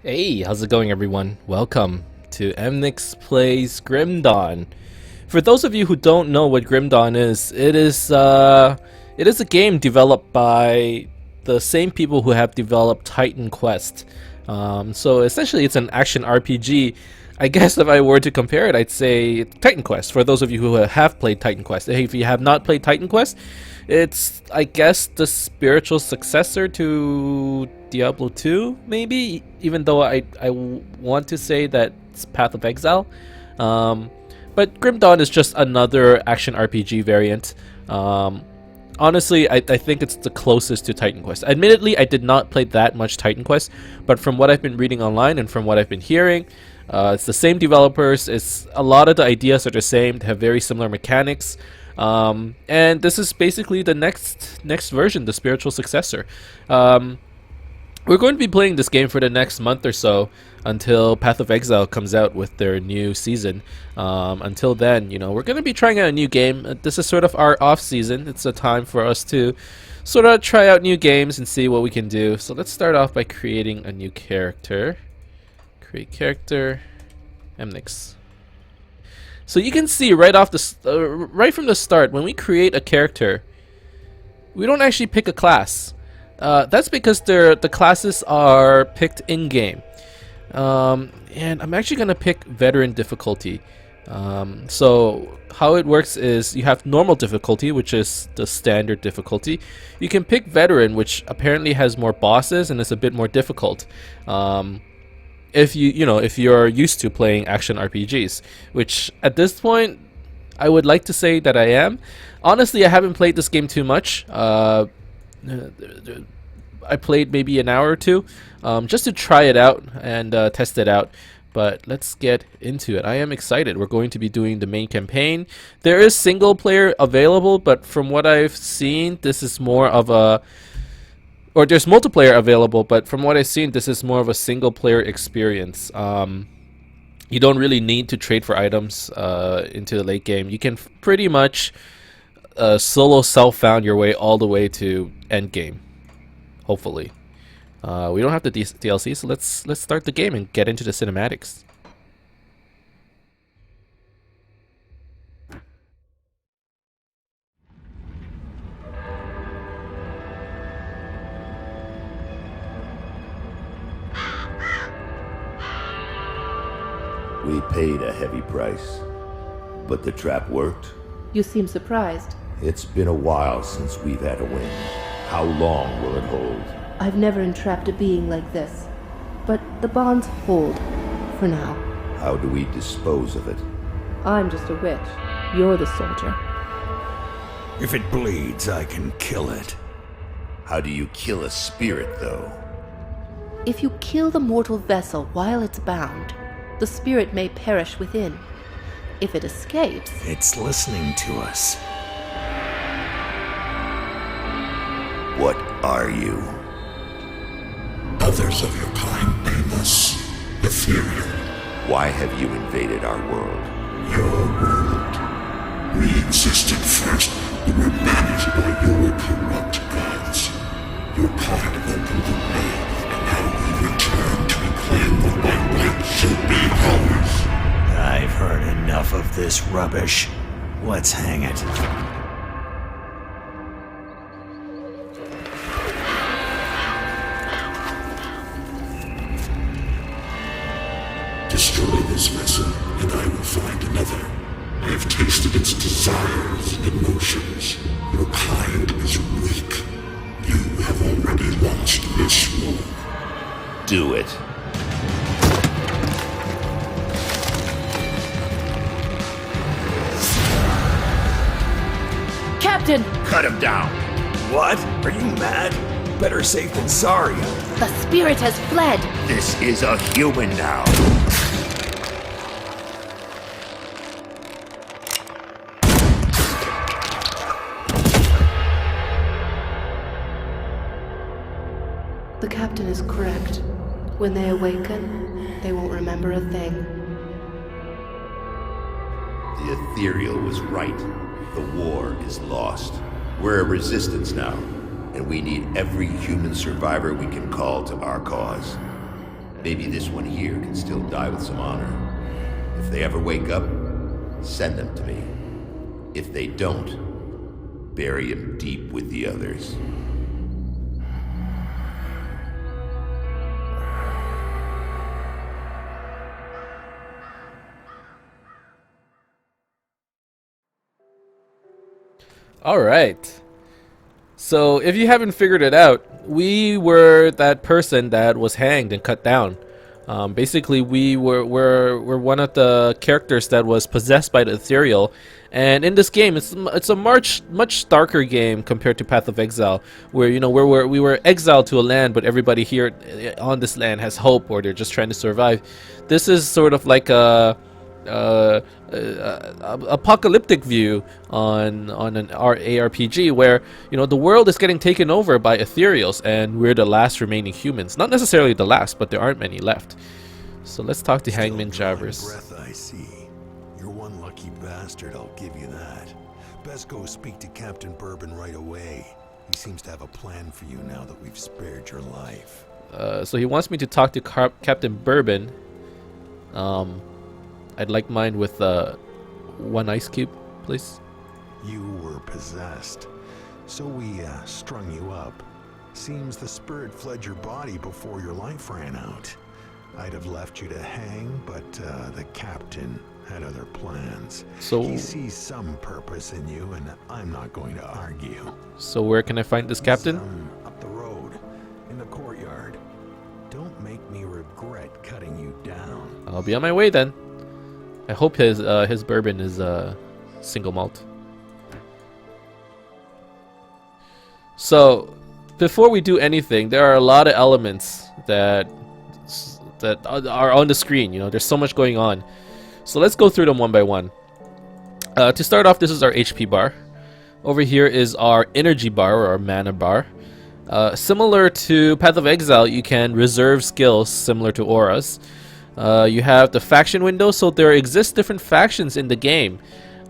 Hey, how's it going everyone? Welcome to Emnix Plays Grim Dawn. For those of you who don't know what Grim Dawn is, it is a game developed by the same people who have developed Titan Quest. So essentially it's an action RPG. I guess if I were to compare it, I'd say Titan Quest, for those of you who have played Titan Quest. If you have not played Titan Quest, it's, I guess, the spiritual successor to Diablo 2, maybe? Even though I want to say that it's Path of Exile. But Grim Dawn is just another action RPG variant. Honestly, I think it's the closest to Titan Quest. Admittedly, I did not play that much Titan Quest, but from what I've been reading online and from what I've been hearing, it's the same developers. It's a lot of the ideas are the same. They have very similar mechanics, and this is basically the next version, the spiritual successor. We're going to be playing this game for the next month or so until Path of Exile comes out with their new season. Until then, you know, we're going to be trying out a new game. This is sort of our off season. It's a time for us to sort of try out new games and see what we can do. So let's start off by creating a new character. Create character, Emnix. So you can see right off the right from the start, when we create a character, we don't actually pick a class. That's because the classes are picked in game, and I'm actually gonna pick veteran difficulty. So how it works is you have normal difficulty, which is the standard difficulty. You can pick veteran, which apparently has more bosses and is a bit more difficult. If if you're used to playing action RPGs, which at this point I would like to say that I am. Honestly, I haven't played this game too much. I played maybe an hour or two just to try it out and test it out. But let's get into it. I am excited. We're going to be doing the main campaign. There is single player available, but from what I've seen, this is more of a... Or there's multiplayer available, but from what I've seen, this is more of a single player experience. You don't really need to trade for items into the late game. You can pretty much solo self-found your way all the way to end game. Hopefully. We don't have the DLC, so let's start the game and get into the cinematics. We paid a heavy price, but the trap worked. You seem surprised. It's been a while since we've had a win. How long will it hold? I've never entrapped a being like this. But the bonds hold, for now. How do we dispose of it? I'm just a witch. You're the soldier. If it bleeds, I can kill it. How do you kill a spirit, though? If you kill the mortal vessel while it's bound, the spirit may perish within. If it escapes... It's listening to us. What are you? Others of your kind name us ethereal. Why have you invaded our world? Your world. We existed first and were managed by your corrupt gods. Your kind opened the way, and now we return to reclaim what by right should be ours. I've heard enough of this rubbish. Let's hang it. Destroy this vessel, and I will find another. I have tasted its desires and emotions. Your kind is weak. You have already lost this war. Do it. Captain! Cut him down! What? Are you mad? Better safe than sorry. The spirit has fled! This is a human now. The captain is correct. When they awaken, they won't remember a thing. The ethereal was right. The war is lost. We're a resistance now, and we need every human survivor we can call to our cause. Maybe this one here can still die with some honor. If they ever wake up, send them to me. If they don't, bury him deep with the others. All right. So if you haven't figured it out, we were that person that was hanged and cut down. Basically, we're one of the characters that was possessed by the ethereal, and in this game, it's a much darker game compared to Path of Exile, where we were exiled to a land, but everybody here on this land has hope, or they're just trying to survive. This is sort of like a apocalyptic view on an ARPG where the world is getting taken over by ethereals and we're the last remaining humans. Not necessarily the last, but there aren't many left. So let's talk to Hangman Javers. Breath, I see. You're one lucky bastard, I'll give you that. Best go speak to Captain Bourbon right away. He seems to have a plan for you now that we've spared your life. So he wants me to talk to Captain Bourbon. I'd like mine with 1 ice cube, please. You were possessed, so we strung you up. Seems the spirit fled your body before your life ran out. I'd have left you to hang, but the captain had other plans. So he sees some purpose in you, and I'm not going to argue. So where can I find this captain? Up the road, in the courtyard. Don't make me regret cutting you down. I'll be on my way then. I hope his bourbon is single malt. So before we do anything, there are a lot of elements that are on the screen. There's so much going on. So let's go through them one by one. To start off, this is our HP bar. Over here is our energy bar, or our mana bar. Similar to Path of Exile, you can reserve skills similar to auras. You have the faction window, so there exist different factions in the game.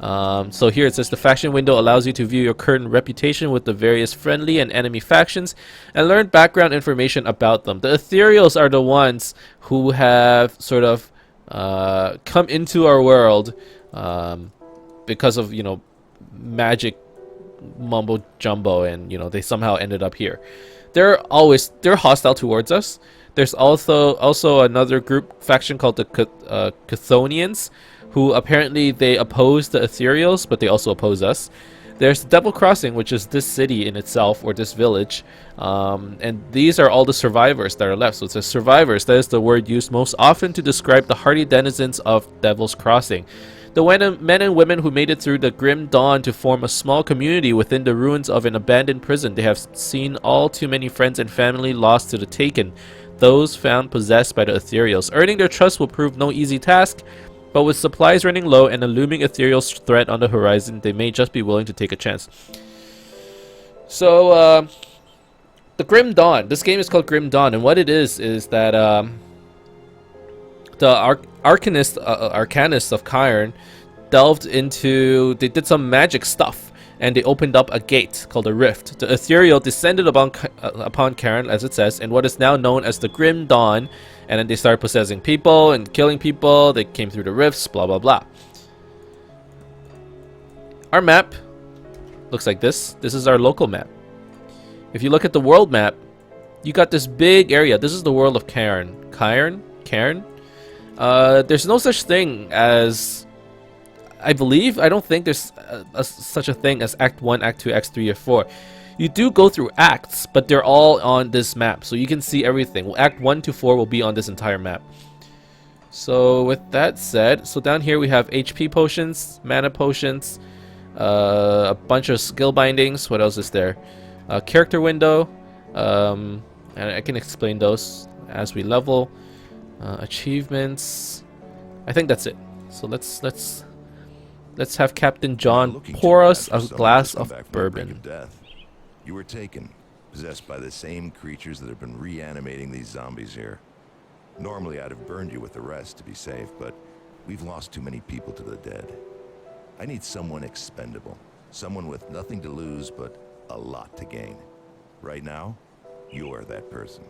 So here it says the faction window allows you to view your current reputation with the various friendly and enemy factions and learn background information about them. The ethereals are the ones who have sort of come into our world because of magic mumbo jumbo, and they somehow ended up here. They're hostile towards us. There's also another group faction called the Chthonians, who apparently they oppose the ethereals, but they also oppose us. There's the Devil Crossing, which is this city in itself, or this village, and these are all the survivors that are left. So it says survivors. That is the word used most often to describe the hardy denizens of Devil's Crossing. The men and women who made it through the grim dawn to form a small community within the ruins of an abandoned prison. They have seen all too many friends and family lost to the Taken, those found possessed by the ethereals. Earning their trust will prove no easy task, but with supplies running low and a looming ethereal threat on the horizon, they may just be willing to take a chance. So, the Grim Dawn. This game is called Grim Dawn, and what it is that the Arcanists of Cairn delved into... They did some magic stuff, and they opened up a gate called a rift. The ethereal descended upon Cairn, as it says, in what is now known as the Grim Dawn, and then they started possessing people and killing people. They came through the rifts, blah blah blah. Our map looks like this. This is our local map. If you look at the world map, you got this big area. This is the world of Cairn. Cairn? There's no such thing as... I don't think there's such a thing as Act 1, Act 2, Act 3, or 4. You do go through acts, but they're all on this map, so you can see everything. Act 1 to 4 will be on this entire map. So with that said, so down here we have HP potions, mana potions, a bunch of skill bindings. What else is there? Character window, and I can explain those as we level. Achievements. I think that's it. So let's have Captain John pour us a glass of bourbon. You were taken, possessed by the same creatures that have been reanimating these zombies here. Normally I'd have burned you with the rest to be safe, but we've lost too many people to the dead. I need someone expendable, someone with nothing to lose but a lot to gain. Right now, you're that person.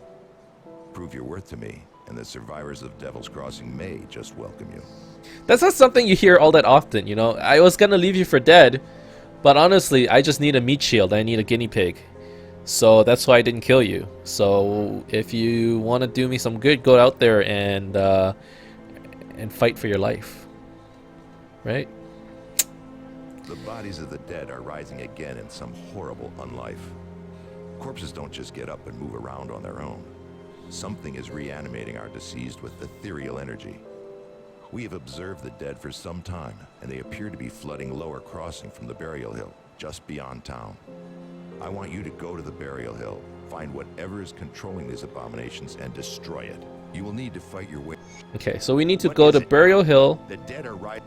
prove your worth to me, and the survivors of Devil's Crossing may just welcome you. That's not something you hear all that often, you know. I was gonna leave you for dead, but honestly, I just need a meat shield. I need a guinea pig. So that's why I didn't kill you. So if you want to do me some good, go out there and fight for your life. Right? The bodies of the dead are rising again in some horrible unlife. Corpses don't just get up and move around on their own. Something is reanimating our deceased with ethereal energy. We have observed the dead for some time, and they appear to be flooding Lower Crossing from the Burial Hill, just beyond town. I want you to go to the Burial Hill, find whatever is controlling these abominations, and destroy it. You will need to fight your way. Okay, so we need to go to Burial Hill. The dead are right.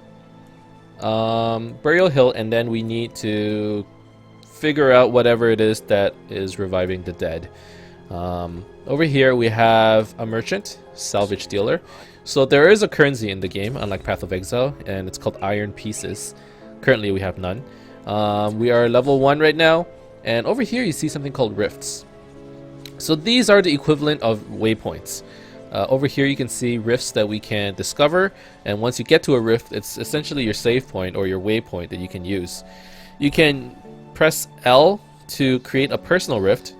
Burial Hill, and then we need to figure out whatever it is that is reviving the dead. Over here we have a merchant, salvage dealer. So there is a currency in the game, unlike Path of Exile, and it's called iron pieces. Currently we have none. We are level 1 right now, and over here you see something called rifts. So these are the equivalent of waypoints. Over here you can see rifts that we can discover, and once you get to a rift, it's essentially your save point or your waypoint that you can use. You can press L to create a personal rift,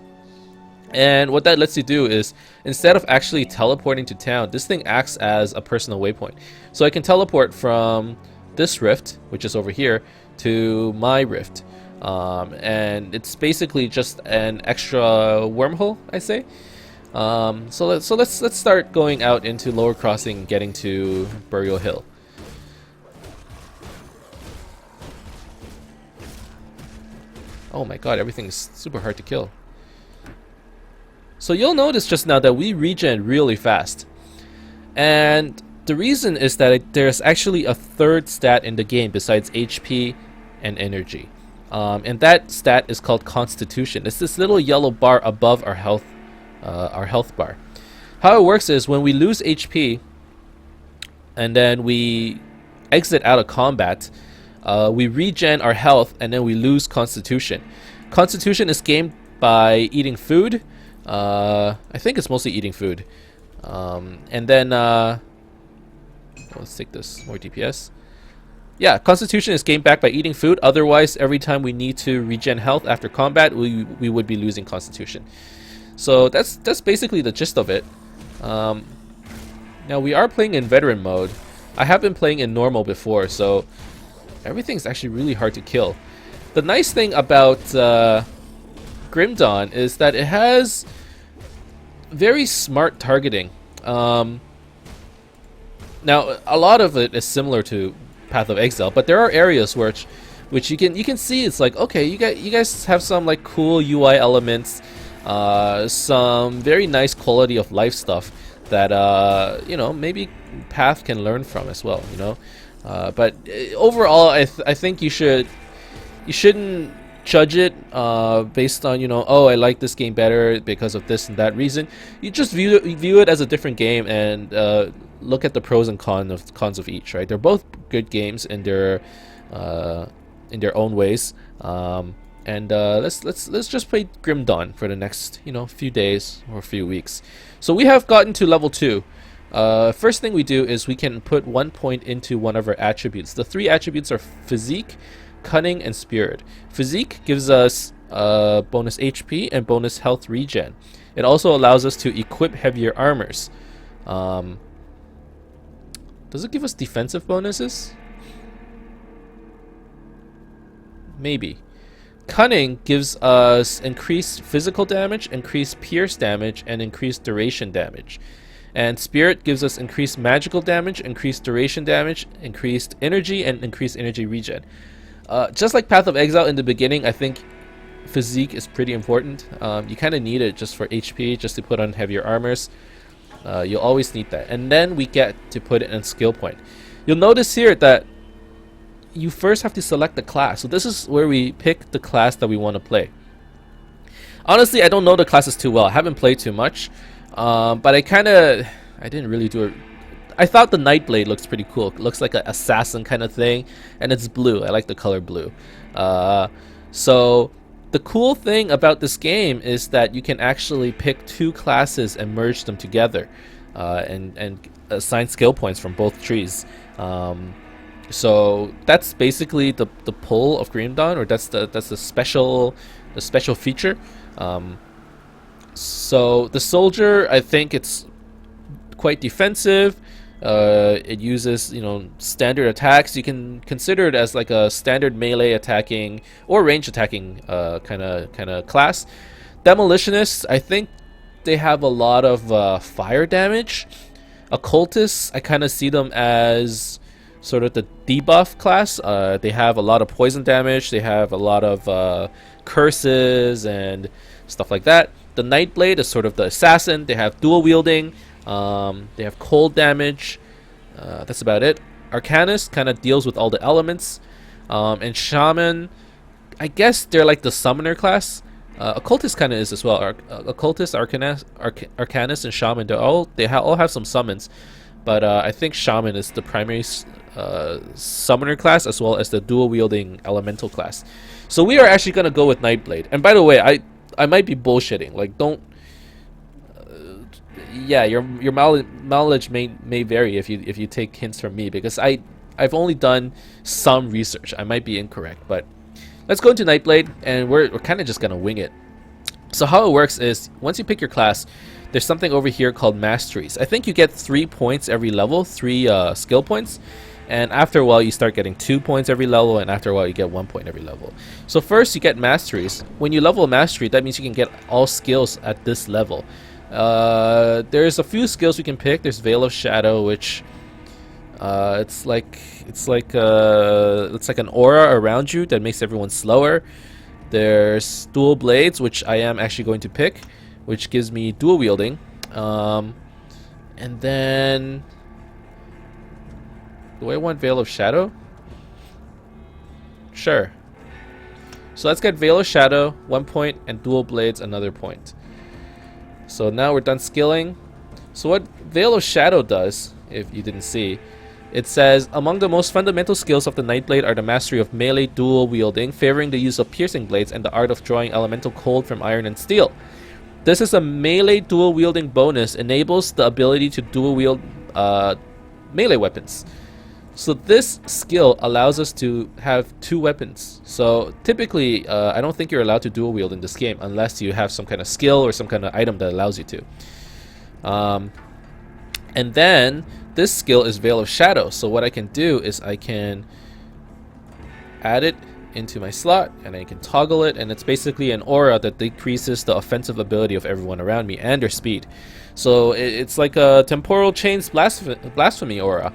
and what that lets you do is, instead of actually teleporting to town, this thing acts as a personal waypoint. So I can teleport from this rift, which is over here, to my rift, and it's basically just an extra wormhole, I say. So let's start going out into Lower Crossing, getting to Burial Hill. Oh my god, everything is super hard to kill. So you'll notice just now that we regen really fast. And the reason is that there's actually a third stat in the game besides HP and energy. And that stat is called Constitution. It's this little yellow bar above our health bar. How it works is when we lose HP and then we exit out of combat, we regen our health and then we lose Constitution. Constitution is gained by eating food. I think it's mostly eating food. And then let's take this, more DPS. Yeah, Constitution is gained back by eating food. Otherwise, every time we need to regen health after combat, we would be losing Constitution. So that's basically the gist of it. Now we are playing in veteran mode. I have been playing in normal before, so everything's actually really hard to kill. The nice thing about Grim Dawn is that it has very smart targeting. Now a lot of it is similar to Path of Exile, but there are areas which you can see it's like, okay, you guys have some like cool UI elements, some very nice quality of life stuff that you know, maybe Path can learn from as well, you know. But overall, I think you shouldn't judge it based on, you know, oh, I like this game better because of this and that reason. You just view it as a different game and look at the pros and cons of each, right? They're both good games in their own ways. And let's just play Grim Dawn for the next, you know, few days or few weeks. So we have gotten to level 2. First thing we do is we can put 1 point into one of our attributes. The 3 attributes are Physique, Cunning, and Spirit. Physique gives us bonus HP and bonus health regen. It also allows us to equip heavier armors. Does it give us defensive bonuses? Maybe. Cunning gives us increased physical damage, increased pierce damage, and increased duration damage. And Spirit gives us increased magical damage, increased duration damage, increased energy, and increased energy regen. Just like Path of Exile in the beginning, I think Physique is pretty important. You kind of need it just for HP, just to put on heavier armors. You'll always need that. And then we get to put it in skill point. You'll notice here that you first have to select the class. So this is where we pick the class that we want to play. Honestly, I don't know the classes too well. I haven't played too much. But I didn't really do it. I thought the Nightblade looks pretty cool. It looks like an assassin kind of thing. And it's blue. I like the color blue. So the cool thing about this game is that you can actually pick 2 classes and merge them together, and assign skill points from both trees. So that's basically the pull of Grim Dawn, or that's the special feature. So the soldier, I think it's quite defensive. It uses, you know, standard attacks. You can consider it as like a standard melee attacking or range attacking kind of class. Demolitionists, I think they have a lot of fire damage. Occultists, I kind of see them as sort of the debuff class. They have a lot of poison damage. They have a lot of curses and stuff like that. The Nightblade is sort of the assassin. They have dual wielding. They have cold damage. That's about it. Arcanist kind of deals with all the elements. And Shaman, I guess they're like the summoner class. Occultist kind of is as well. Occultist, Arcanist, and Shaman, they all have some summons. But I think Shaman is the primary summoner class, as well as the dual wielding elemental class. So we are actually going to go with Nightblade. And by the way, I might be bullshitting. Like, don't... yeah, your knowledge may vary if you take hints from me, because I've only done some research. I might be incorrect, but let's go into Nightblade, and we're kind of just gonna wing it. So how it works is, once you pick your class, there's something over here called masteries. I think you get 3 points every level, 3 skill points, and after a while you start getting 2 points every level, and after a while you get 1 point every level. So first you get masteries. When you level a mastery, that means you can get all skills at this level. There's a few skills we can pick. There's Veil of Shadow, which it's like an aura around you that makes everyone slower. There's Dual Blades, which I am actually going to pick, which gives me dual wielding. And then, do I want Veil of Shadow? Sure. So let's get Veil of Shadow, 1 point, and Dual Blades, another point. So now we're done skilling. So what Veil of Shadow does, if you didn't see, it says, among the most fundamental skills of the Nightblade are the mastery of melee dual wielding, favoring the use of piercing blades, and the art of drawing elemental cold from iron and steel. This is a melee dual wielding bonus, enables the ability to dual wield melee weapons. So this skill allows us to have 2 weapons. So typically, I don't think you're allowed to dual wield in this game unless you have some kind of skill or some kind of item that allows you to. And then this skill is Veil of Shadow. So what I can do is I can add it into my slot, and I can toggle it, and it's basically an aura that decreases the offensive ability of everyone around me and their speed. So it's like a temporal chains blasphemy aura.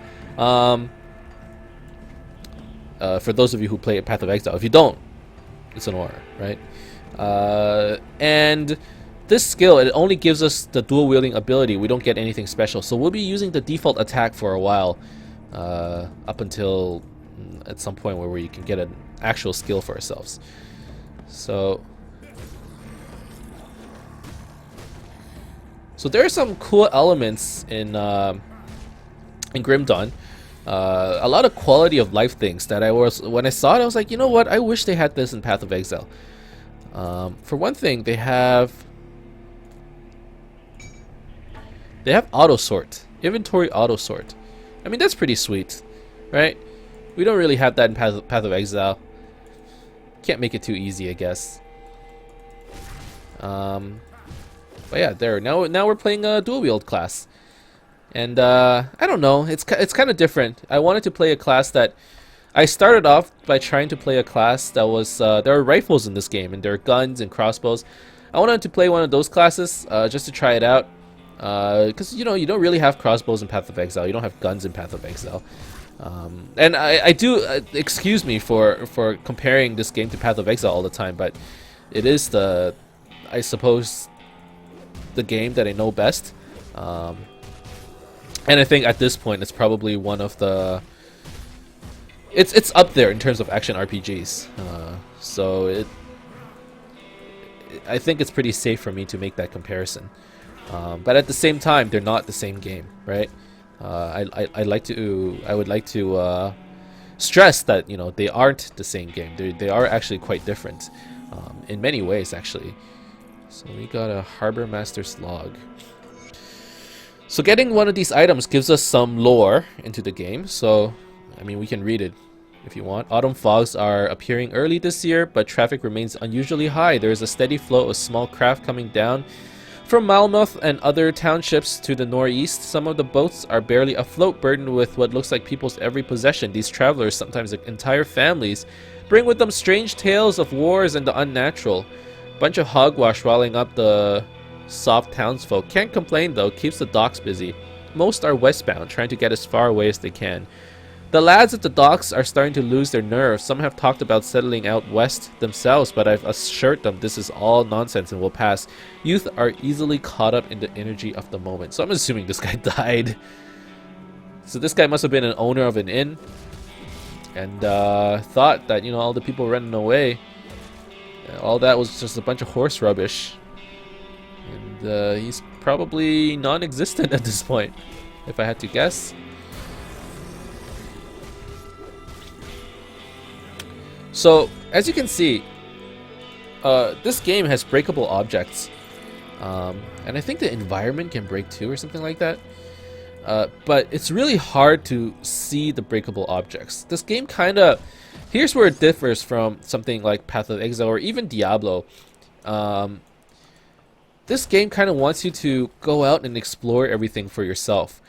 For those of you who play Path of Exile. If you don't, it's an aura, right? And this skill, it only gives us the dual wielding ability. We don't get anything special. So we'll be using the default attack for a while, up until at some point where we can get an actual skill for ourselves. So there are some cool elements in Grim Dawn. A lot of quality of life things that when I saw it, I was like, you know what? I wish they had this in Path of Exile. For one thing, they have auto sort, inventory auto sort. I mean, that's pretty sweet, right? We don't really have that in Path of Exile. Can't make it too easy, I guess. But yeah, there. Now we're playing a dual wield class. And I don't know, it's kind of different. I wanted to play a class that... I started off by trying to play a class that was... there are rifles in this game, and there are guns and crossbows. I wanted to play one of those classes, just to try it out. Because, you know, you don't really have crossbows in Path of Exile. You don't have guns in Path of Exile. And I do... excuse me for comparing this game to Path of Exile all the time, but it is the... I suppose... the game that I know best. And I think at this point it's probably one of the... It's up there in terms of action RPGs. So I think it's pretty safe for me to make that comparison. But at the same time, they're not the same game, right? I would like to stress that, you know, they aren't the same game. They are actually quite different. in many ways, actually. So we got a Harbor Master's Log. So getting one of these items gives us some lore into the game. So, I mean, we can read it if you want. Autumn fogs are appearing early this year, but traffic remains unusually high. There is a steady flow of small craft coming down from Malmouth and other townships to the northeast. Some of the boats are barely afloat, burdened with what looks like people's every possession. These travelers, sometimes entire families, bring with them strange tales of wars and the unnatural. Bunch of hogwash riling up the soft townsfolk. Can't complain though, keeps the docks busy. Most are westbound, trying to get as far away as they can. The lads at the docks are starting to lose their nerve. Some have talked about settling out west themselves, but I've assured them this is all nonsense and will pass. Youth are easily caught up in the energy of the moment. So I'm assuming this guy died. So this guy must have been an owner of an inn and thought that, you know, all the people running away, all that was just a bunch of horse rubbish. And he's probably non-existent at this point, if I had to guess. So, as you can see, this game has breakable objects. And I think the environment can break too, or something like that. But it's really hard to see the breakable objects. This game kind of... Here's where it differs from something like Path of Exile or even Diablo. This game kind of wants you to go out and explore everything for yourself.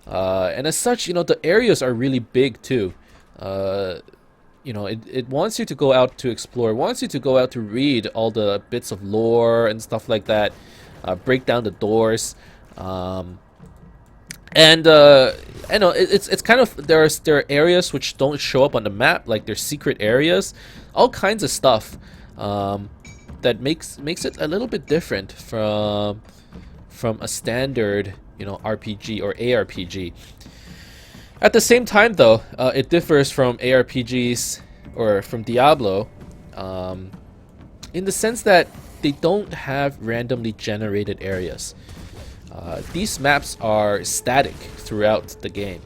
And as such, you know, the areas are really big too. You know, it wants you to go out to explore, wants you to go out to read all the bits of lore and stuff like that, break down the doors. And I know it's kind of there are areas which don't show up on the map, like there's secret areas, all kinds of stuff that makes it a little bit different from a standard, you know, RPG or ARPG. At the same time, though, it differs from ARPGs or from Diablo in the sense that they don't have randomly generated areas. These maps are static throughout the game.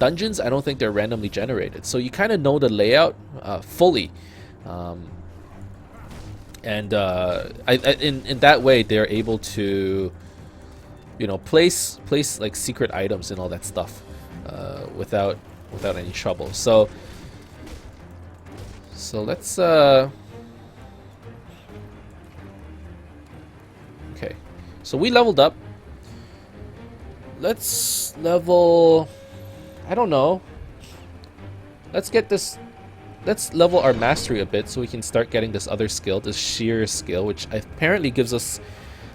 Dungeons, I don't think they're randomly generated, so you kind of know the layout fully. In that way, they're able to, you know, place like secret items and all that stuff without any trouble. So let's okay. So we leveled up. Let's level, I don't know. Let's level our mastery a bit so we can start getting this other skill, this sheer skill, which apparently gives us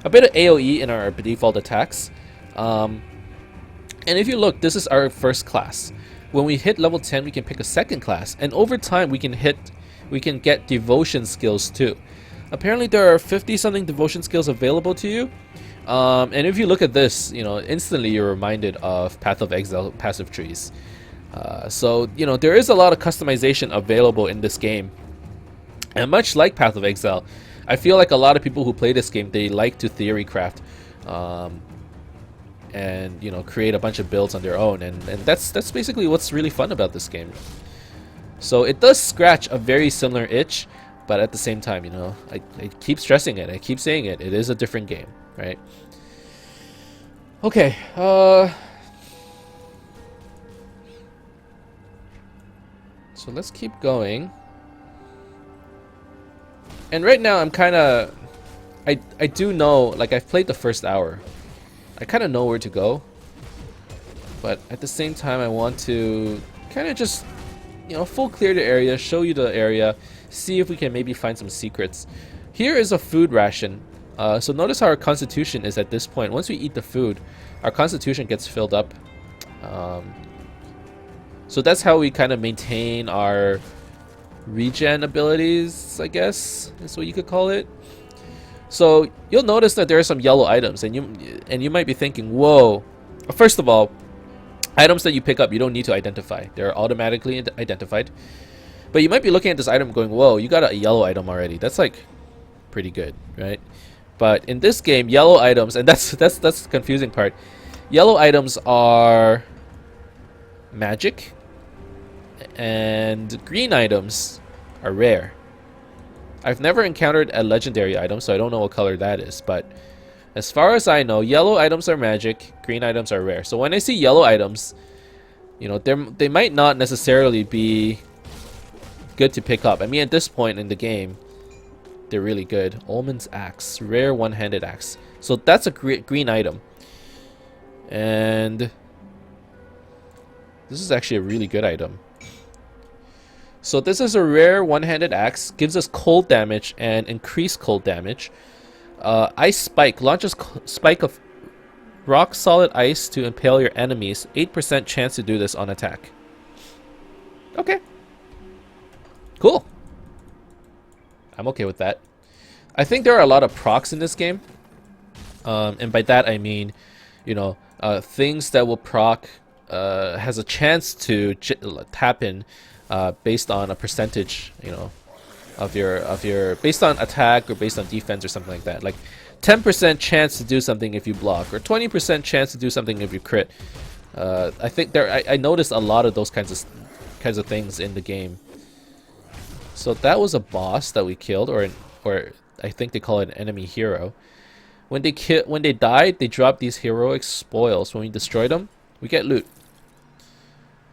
a bit of AoE in our default attacks. And if you look, this is our first class. When we hit level 10, we can pick a second class, and over time we can get devotion skills too. Apparently there are 50-something devotion skills available to you. And if you look at this, you know, instantly you're reminded of Path of Exile passive trees. So, you know, there is a lot of customization available in this game. And much like Path of Exile, I feel like a lot of people who play this game, they like to theory craft. And, you know, create a bunch of builds on their own. And that's basically what's really fun about this game. So it does scratch a very similar itch, but at the same time, you know, I keep stressing it. I keep saying it. It is a different game, right? Okay. So let's keep going. And right now I'm kind of... I do know, like, I've played the first hour. I kind of know where to go. But at the same time, I want to kind of just, you know, full clear the area, show you the area, see if we can maybe find some secrets. Here is a food ration. So notice how our constitution is at this point. Once we eat the food, our constitution gets filled up. So that's how we kind of maintain our regen abilities, I guess is what you could call it. So you'll notice that there are some yellow items, and you might be thinking, whoa. First of all, items that you pick up, you don't need to identify. They're automatically identified. But you might be looking at this item going, whoa, you got a yellow item already. That's like pretty good, right? But in this game, yellow items, and that's the confusing part. Yellow items are magic, and green items are rare. I've never encountered a legendary item, so I don't know what color that is, but as far as I know, yellow items are magic, green items are rare. So when I see yellow items, you know, they might not necessarily be good to pick up. I mean, at this point in the game, they're really good. Ullman's Axe, rare one-handed axe. So that's a green item. And this is actually a really good item. So this is a rare one-handed axe, gives us cold damage and increased cold damage. Ice Spike, launches spike of rock solid ice to impale your enemies. 8% chance to do this on attack. Okay. Cool. I'm okay with that. I think there are a lot of procs in this game. And by that I mean, you know, things that will proc has a chance to tap in based on a percentage, you know, of your based on attack or based on defense or something like that. Like 10% chance to do something if you block, or 20% chance to do something if you crit. I think I noticed a lot of those kinds of things in the game. So that was a boss that we killed, or I think they call it an enemy hero. When they died, they dropped these heroic spoils. When we destroy them, we get loot.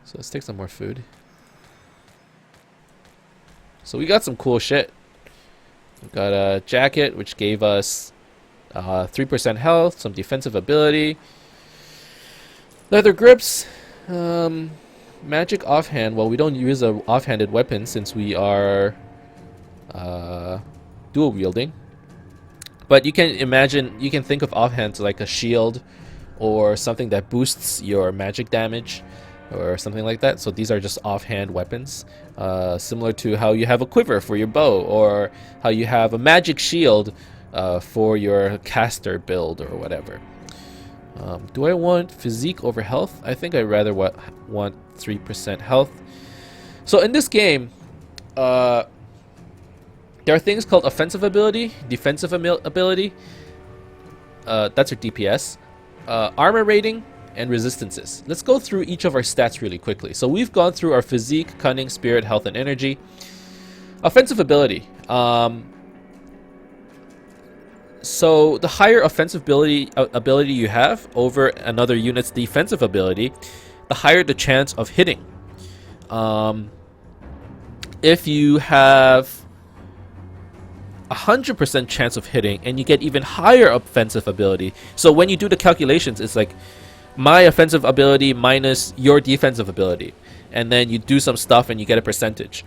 So let's take some more food. So we got some cool shit. We got a jacket, which gave us 3% health, some defensive ability, leather grips, magic offhand. Well, we don't use a offhanded weapon since we are dual wielding. But you can imagine, you can think of offhands like a shield or something that boosts your magic damage or something like that. So these are just offhand weapons, similar to how you have a quiver for your bow, or how you have a magic shield for your caster build or whatever. Do I want physique over health? I think I'd rather want 3% health. So in this game, there are things called offensive ability, defensive ability, that's your DPS, armor rating, and resistances. Let's go through each of our stats really quickly. So we've gone through our physique, cunning, spirit, health, and energy. Offensive ability. So the higher offensive ability you have over another unit's defensive ability, the higher the chance of hitting. If you have 100% chance of hitting and you get even higher offensive ability, so when you do the calculations, it's like my offensive ability minus your defensive ability, and then you do some stuff and you get a percentage.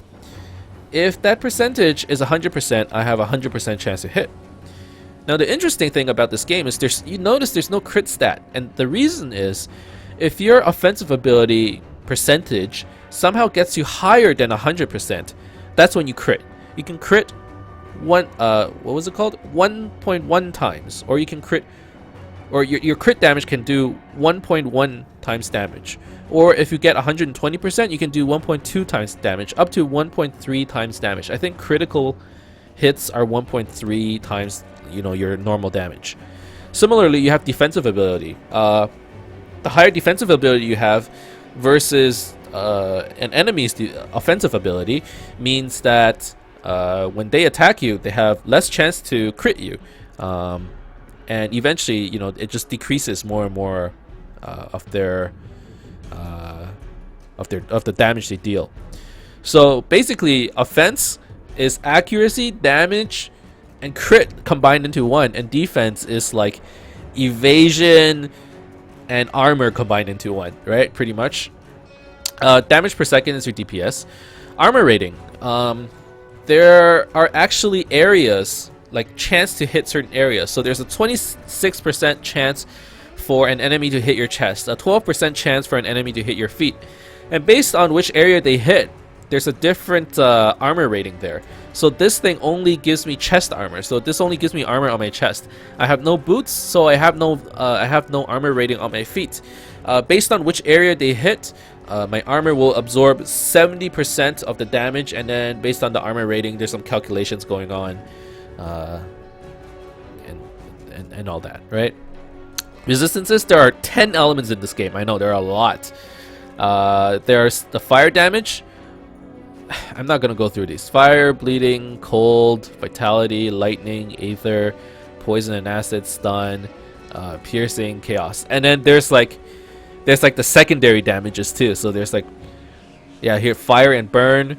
If that percentage is 100%, I have a 100% chance to hit. Now the interesting thing about this game is you notice there's no crit stat, and the reason is if your offensive ability percentage somehow gets you higher than 100%, that's when you crit. You can crit what was it called? 1.1 times, or you can crit, or your crit damage can do 1.1 times damage. Or if you get 120%, you can do 1.2 times damage, up to 1.3 times damage. I think critical hits are 1.3 times, you know, your normal damage. Similarly, you have defensive ability. The higher defensive ability you have versus an enemy's offensive ability means that when they attack you, they have less chance to crit you, and eventually, you know, it just decreases more and more of the damage they deal. So basically, offense is accuracy, damage, and crit combined into one, and defense is like evasion and armor combined into one, right? Pretty much. Damage per second is your DPS. Armor rating. There are actually areas, like chance to hit certain areas. So there's a 26% chance for an enemy to hit your chest, a 12% chance for an enemy to hit your feet. And based on which area they hit, there's a different armor rating there. So this thing only gives me chest armor. So this only gives me armor on my chest. I have no boots, so I have no armor rating on my feet. Based on which area they hit, my armor will absorb 70% of the damage, and then based on the armor rating, there's some calculations going on, and all that, right? Resistances, there are 10 elements in this game. I know there are a lot. There's the fire damage, I'm not gonna go through these. Fire, bleeding, cold, vitality, lightning, aether, poison and acid, stun, piercing, chaos. And then there's like the secondary damages too. So there's like, yeah, here, fire and burn,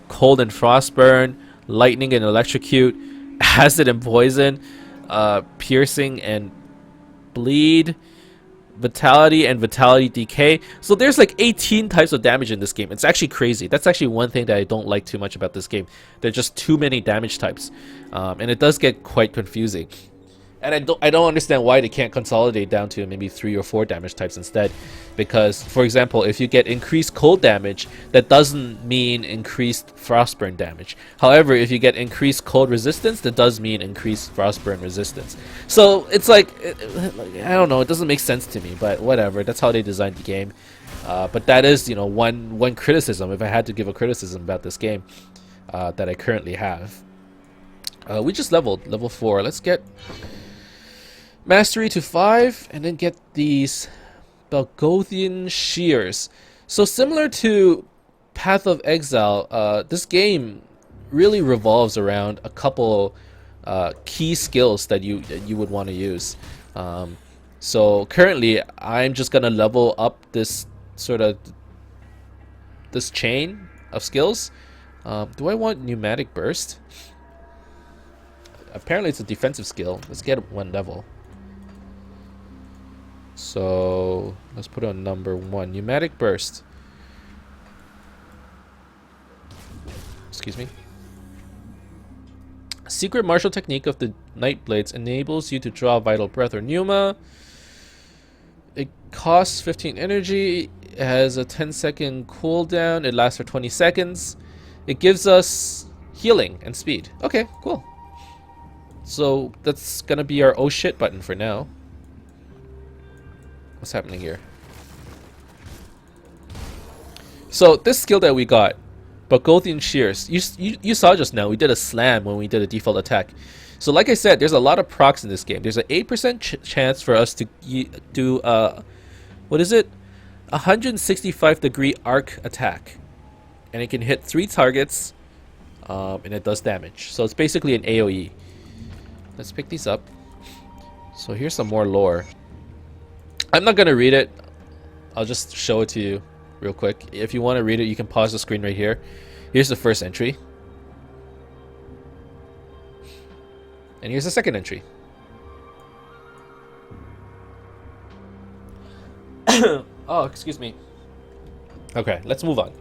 cold and frost burn, lightning and electrocute, acid and poison, piercing and bleed, vitality and vitality decay. So there's like 18 types of damage in this game. It's actually crazy. That's actually one thing that I don't like too much about this game. There's just too many damage types, and it does get quite confusing. And I don't understand why they can't consolidate down to maybe 3 or 4 damage types instead. Because, for example, if you get increased cold damage, that doesn't mean increased frostburn damage. However, if you get increased cold resistance, that does mean increased frostburn resistance. So it's like, I don't know, it doesn't make sense to me, but whatever. That's how they designed the game. But that is, you know, one criticism, if I had to give a criticism about this game, that I currently have. We just leveled level 4. Let's get mastery to 5 and then get these Belgothian shears. So similar to Path of Exile, this game really revolves around a couple key skills that you would want to use. So currently I'm just gonna level up this this chain of skills. Do I want pneumatic burst? Apparently it's a defensive skill. Let's get 1 level. So let's put on number 1, pneumatic burst. Excuse me. Secret martial technique of the Night Blades enables you to draw vital breath or pneuma. It costs 15 energy. It has a 10-second cooldown. It lasts for 20 seconds. It gives us healing and speed. Okay, cool. So that's gonna be our oh shit button for now. What's happening here? So this skill that we got, Belgothian shears, you saw just now we did a slam when we did a default attack. So like I said, there's a lot of procs in this game. There's an 8% chance for us to do what is it? 165-degree arc attack, and it can hit 3 targets, and it does damage. So it's basically an AOE. Let's pick these up. So here's some more lore. I'm not gonna read it. I'll just show it to you real quick. If you want to read it, you can pause the screen right here. Here's the first entry. And here's the second entry. Oh, excuse me. Okay, let's move on.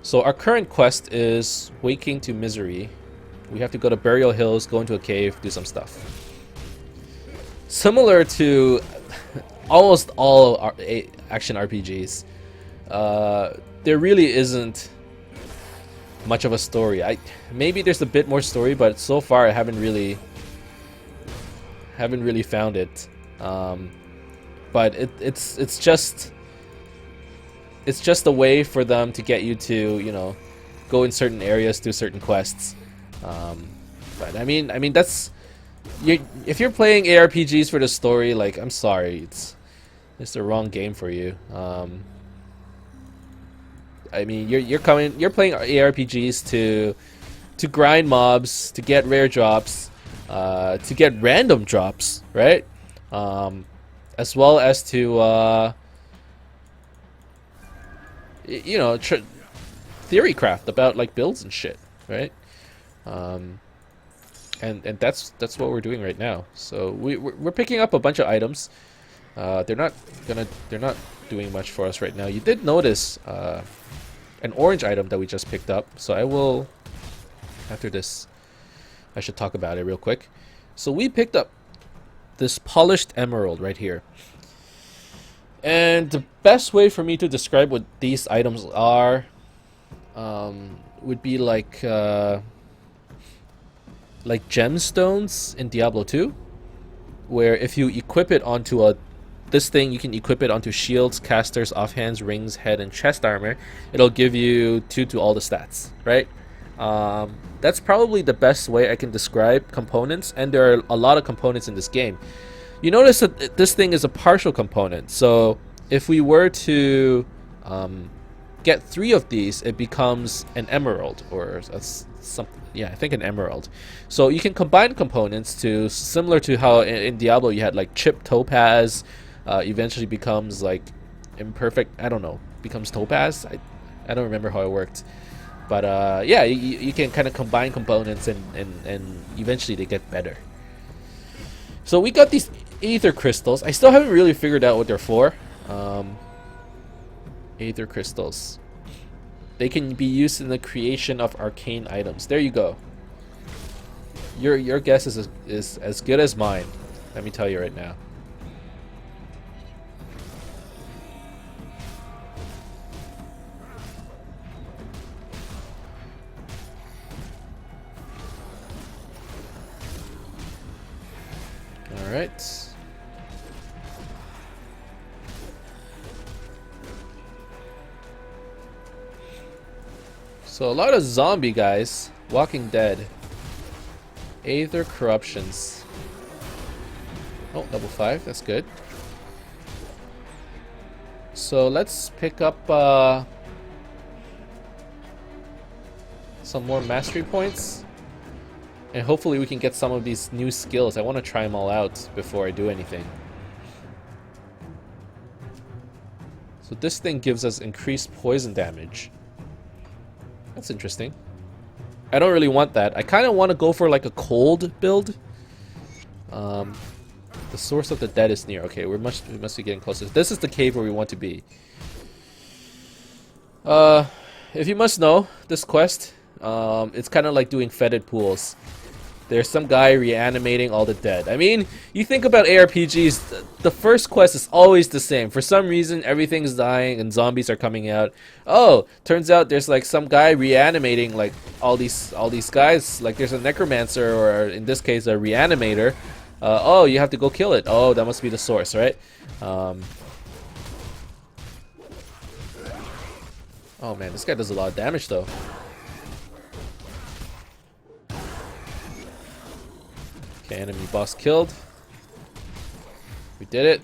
So our current quest is Waking to Misery. We have to go to Burial Hills, go into a cave, do some stuff. Similar to almost all our action RPGs, there really isn't much of a story. Maybe there's a bit more story, but so far I haven't really found it. But it's just a way for them to get you to, you know, go in certain areas, do certain quests. But I mean that's, if you're playing ARPGs for the story, like, I'm sorry, it's the wrong game for you. I mean, you're playing ARPGs to grind mobs, to get rare drops, to get random drops, right? As well as to you know, theory craft about like builds and shit, right? And that's what we're doing right now. So we're picking up a bunch of items. They're not doing much for us right now. You did notice an orange item that we just picked up. So I will, after this, I should talk about it real quick. So we picked up this polished emerald right here. And the best way for me to describe what these items are would be like gemstones in Diablo 2, where if you equip it onto this thing, you can equip it onto shields, casters, offhands, rings, head, and chest armor. It'll give you 2 to all the stats, right? That's probably the best way I can describe components, and there are a lot of components in this game. You notice that this thing is a partial component, so if we were to get 3 of these, it becomes an emerald, or something. Yeah, I think an emerald. So you can combine components to, similar to how in Diablo you had like chip topaz, eventually becomes like imperfect, I don't know, becomes topaz. I don't remember how it worked. But yeah, you can kind of combine components and eventually they get better. So we got these aether crystals. I still haven't really figured out what they're for. Aether crystals. They can be used in the creation of arcane items. There you go. Your guess is as good as mine. Let me tell you right now. All right. So a lot of zombie guys. Walking Dead. Aether corruptions. Oh, level 5. That's good. So let's pick up some more mastery points. And hopefully we can get some of these new skills. I want to try them all out before I do anything. So this thing gives us increased poison damage. That's interesting. I don't really want that. I kind of want to go for like a cold build. The source of the dead is near. Okay, we must be getting closer. This is the cave where we want to be. If you must know, this quest, it's kind of like doing fetid pools. There's some guy reanimating all the dead. I mean, you think about ARPGs, the first quest is always the same. For some reason, everything's dying and zombies are coming out. Oh, turns out there's like some guy reanimating like all these guys. Like there's a necromancer, or in this case, a reanimator. Oh, you have to go kill it. Oh, that must be the source, right? Oh man, this guy does a lot of damage though. Okay, enemy boss killed. We did it.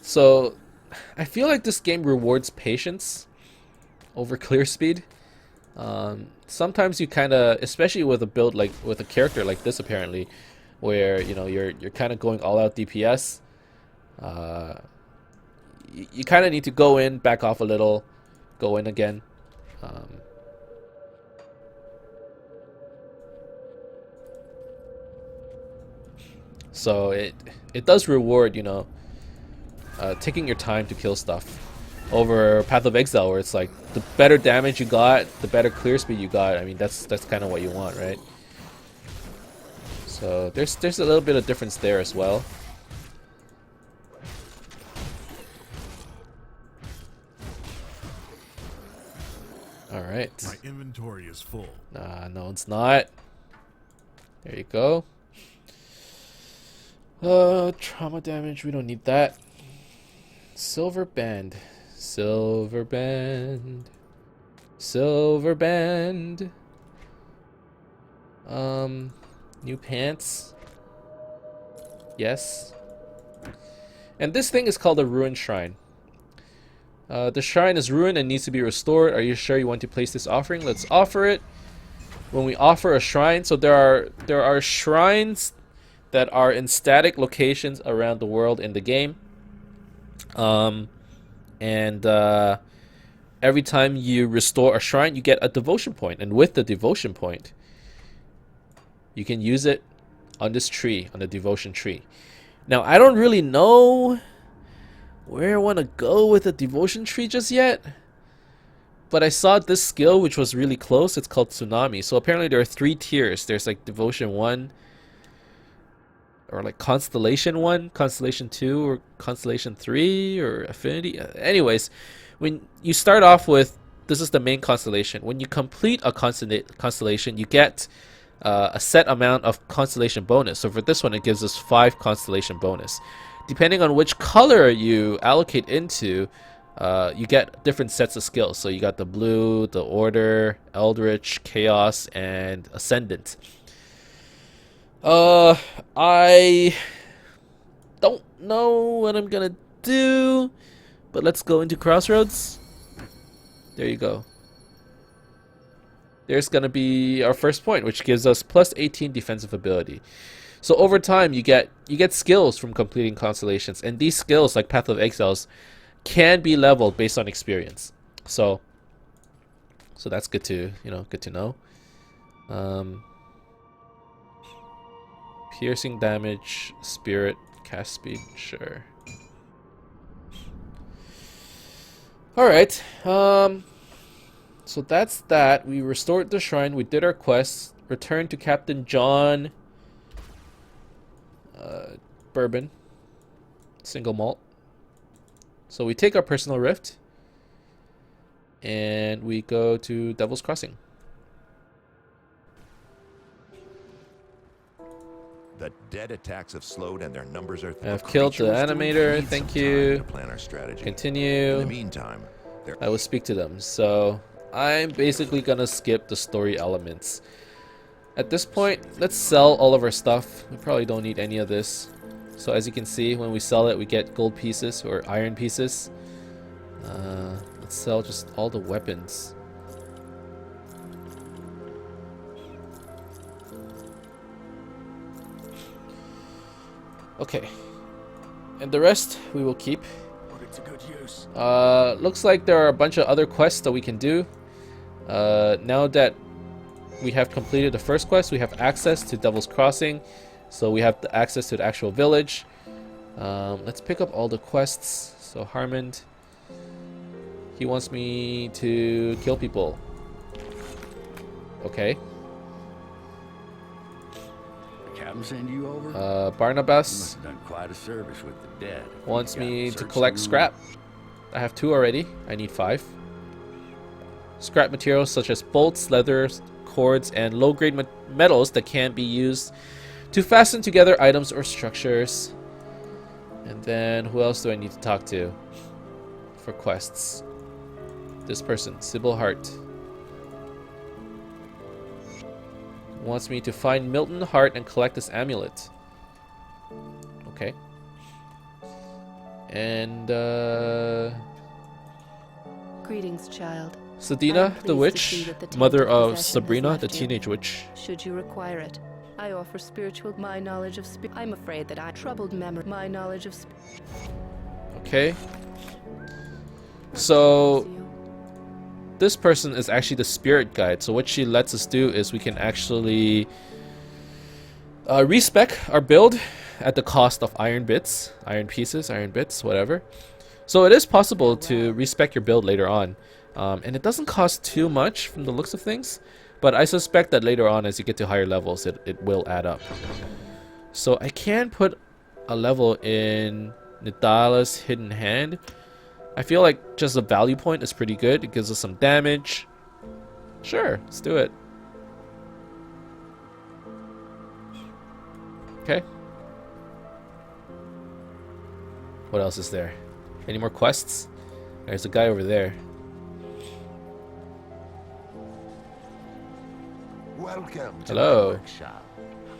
So, I feel like this game rewards patience over clear speed. Sometimes you kind of, especially with a build like with a character like this, apparently, where you know you're kind of going all out DPS. You kind of need to go in, back off a little, go in again. So it does reward, you know, taking your time to kill stuff. Over Path of Exile, where it's like the better damage you got, the better clear speed you got. I mean, that's kind of what you want, right? So there's a little bit of difference there as well. Alright. My inventory is full. No, it's not. There you go. Trauma damage, we don't need that. Silver band. Silver band. Silver band. New pants. Yes. And this thing is called a ruined shrine. The shrine is ruined and needs to be restored. Are you sure you want to place this offering? Let's offer it. When we offer a shrine, so there are shrines that are in static locations around the world in the game. Every time you restore a shrine, you get a devotion point. And with the devotion point, you can use it on this tree, on the devotion tree. Now, I don't really know where I want to go with the devotion tree just yet, but I saw this skill which was really close. It's called Tsunami. So apparently there are 3 tiers. There's like Devotion 1, or like Constellation 1, Constellation 2, or Constellation 3, or Affinity. Anyways, when you start off with, this is the main constellation. When you complete a constellation, you get a set amount of constellation bonus. So for this one, it gives us 5 constellation bonus. Depending on which color you allocate into, you get different sets of skills. So you got the blue, the order, eldritch, chaos, and ascendant. I don't know what I'm gonna do, but let's go into Crossroads. There you go. There's gonna be our first point, which gives us plus 18 defensive ability. So over time, you get skills from completing constellations, and these skills, like Path of Exiles, can be leveled based on experience. So that's good to know. Piercing damage, spirit, cast speed, sure. All right. So that's that. We restored the shrine. We did our quests. Returned to Captain John. Bourbon. Single malt. So we take our personal rift. And we go to Devil's Crossing. The dead attacks have slowed and their numbers are... I've killed the animator. Thank you. To plan our strategy. Continue. In the meantime, I will speak to them. So I'm basically gonna skip the story elements. At this point, let's sell all of our stuff. We probably don't need any of this. So as you can see, when we sell it, we get gold pieces or iron pieces. Let's sell just all the weapons. Okay. And the rest we will keep. Looks like there are a bunch of other quests that we can do. Now that we have completed the first quest, we have access to Devil's Crossing. So we have the access to the actual village. Let's pick up all the quests. So Harmond, he wants me to kill people. Okay. Send you over? Barnabas done quite a service with the dead. wants me to collect scrap. I have 2 already. I need 5. Scrap materials such as bolts, leathers, cords, and low-grade metals that can be used to fasten together items or structures. And then who else do I need to talk to for quests? This person, Sybil Hart, wants me to find Milton Hart and collect this amulet. Okay. And Greetings, child. Sedina, the witch, mother of Sabrina, the teenage witch. Should you require it, I offer spiritual. My knowledge of I'm afraid that I troubled memory. My knowledge of Okay. So this person is actually the spirit guide. So what she lets us do is we can actually respec our build at the cost of iron bits, iron pieces, iron bits, whatever. So it is possible to respec your build later on. And it doesn't cost too much from the looks of things. But I suspect that later on, as you get to higher levels, it will add up. So I can put a level in Nidala's Hidden Hand. I feel like just a value point is pretty good. It gives us some damage. Sure, let's do it. Okay. What else is there? Any more quests? There's a guy over there. Welcome to Hello. my workshop.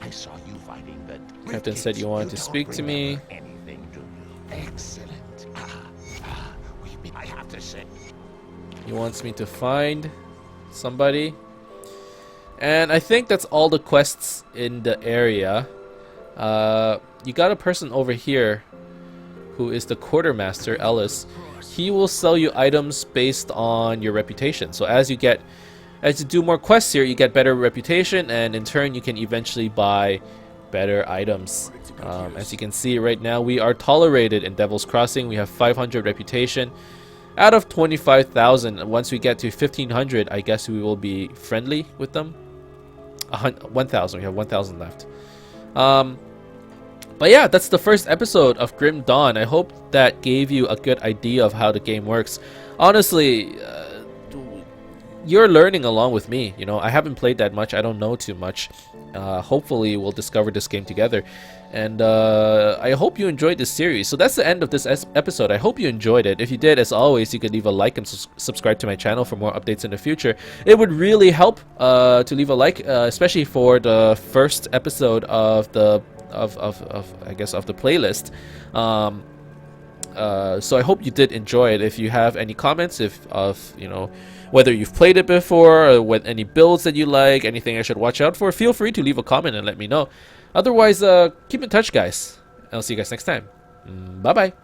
I saw you fighting the Captain said you wanted to speak to me. Anything, do you? Excellent. I have to say. He wants me to find somebody. And I think that's all the quests in the area. You got a person over here who is the quartermaster, Ellis. He will sell you items based on your reputation. So as you do more quests here, you get better reputation, and in turn you can eventually buy better items. As you can see right now, we are tolerated in Devil's Crossing. We have 500 reputation out of 25,000. Once we get to 1,500, I guess we will be friendly with them. 1,000. We have 1,000 left. But yeah, that's the first episode of Grim Dawn. I hope that gave you a good idea of how the game works. Honestly, you're learning along with me. You know, I haven't played that much. I don't know too much. Hopefully, we'll discover this game together. And I hope you enjoyed this series. So that's the end of this episode. I hope you enjoyed it. If you did, as always, you could leave a like and subscribe to my channel for more updates in the future. It would really help to leave a like, especially for the first episode of the I guess of the playlist. So I hope you did enjoy it. If you have any comments, you know, whether you've played it before, or with any builds that you like, anything I should watch out for, feel free to leave a comment and let me know. Otherwise, keep in touch, guys. I'll see you guys next time. Bye bye.